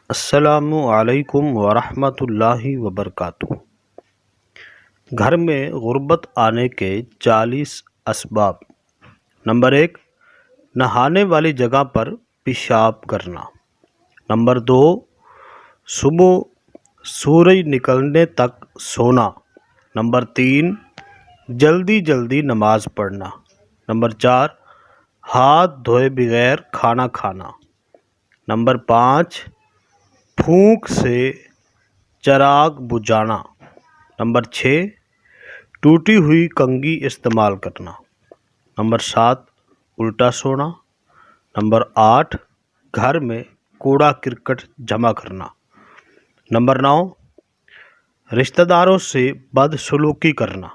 السلام علیکم ورحمۃ اللہ وبرکاتہ۔ گھر میں غربت آنے کے 40 اسباب۔ نمبر 1، نہانے والی جگہ پر پیشاب کرنا۔ نمبر 2، صبح سورج نکلنے تک سونا۔ نمبر 3، جلدی جلدی نماز پڑھنا۔ نمبر 4، ہاتھ دھوئے بغیر کھانا کھانا۔ نمبر 5، پھونک سے چراغ بجھانا۔ نمبر 6، ٹوٹی ہوئی کنگھی استعمال کرنا۔ نمبر 7، الٹا سونا۔ نمبر 8، گھر میں کوڑا کرکٹ جمع کرنا۔ نمبر 9، رشتہ داروں سے بدسلوکی کرنا۔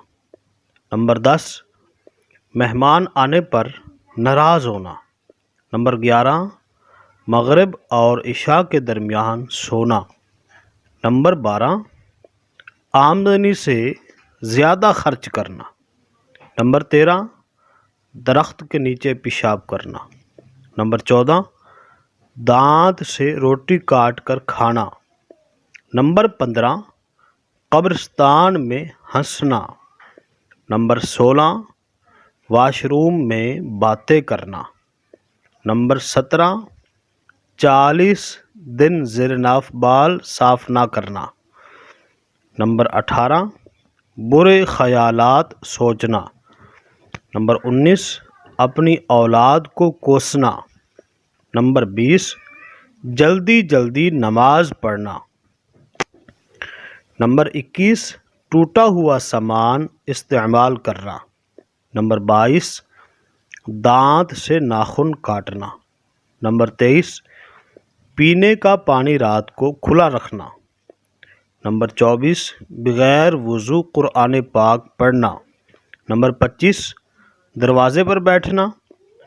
نمبر 10، مہمان آنے پر ناراض ہونا۔ نمبر 11، مغرب اور عشاء کے درمیان سونا۔ نمبر 12، آمدنی سے زیادہ خرچ کرنا۔ نمبر 13، درخت کے نیچے پیشاب کرنا۔ نمبر 14، دانت سے روٹی کاٹ کر کھانا۔ نمبر 15، قبرستان میں ہنسنا۔ نمبر 16، واش روم میں باتیں کرنا۔ نمبر 17، 40 دن زیر ناف بال صاف نہ کرنا۔ نمبر 18، برے خیالات سوچنا۔ نمبر 19، اپنی اولاد کو کوسنا۔ نمبر 20، جلدی جلدی نماز پڑھنا۔ نمبر 21، ٹوٹا ہوا سامان استعمال کرنا۔ نمبر 22، دانت سے ناخن کاٹنا۔ نمبر 23، پینے کا پانی رات کو کھلا رکھنا۔ نمبر 24، بغیر وضو قرآن پاک پڑھنا۔ نمبر 25، دروازے پر بیٹھنا۔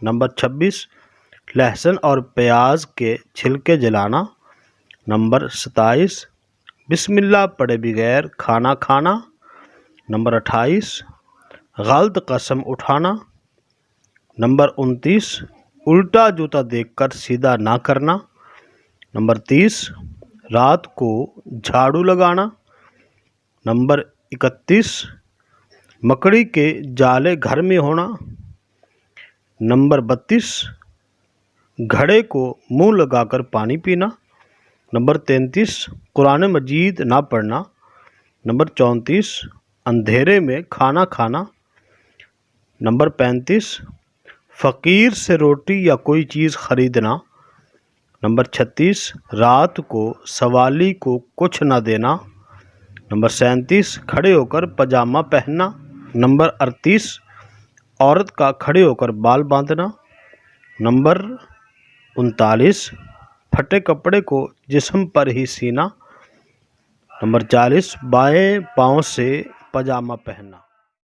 نمبر 26، لہسن اور پیاز کے چھلکے جلانا۔ نمبر 27، بسم اللہ پڑھے بغیر کھانا کھانا۔ نمبر 28، غلط قسم اٹھانا۔ نمبر 29، الٹا جوتا دیکھ کر سیدھا نہ کرنا۔ نمبر 30، رات کو جھاڑو لگانا۔ نمبر 31، مکڑی کے جالے گھر میں ہونا۔ نمبر 32، گھڑے کو منہ لگا کر پانی پینا۔ نمبر 33، قرآن مجید نہ پڑھنا۔ نمبر 34، اندھیرے میں کھانا کھانا۔ نمبر 35، فقیر سے روٹی یا کوئی چیز خریدنا۔ نمبر 36، رات کو سوالی کو کچھ نہ دینا۔ نمبر 37، کھڑے ہو کر پاجامہ پہننا۔ نمبر 38، عورت کا کھڑے ہو کر بال باندھنا۔ نمبر 39، پھٹے کپڑے کو جسم پر ہی سینا۔ نمبر 40، بائیں پاؤں سے پاجامہ پہننا۔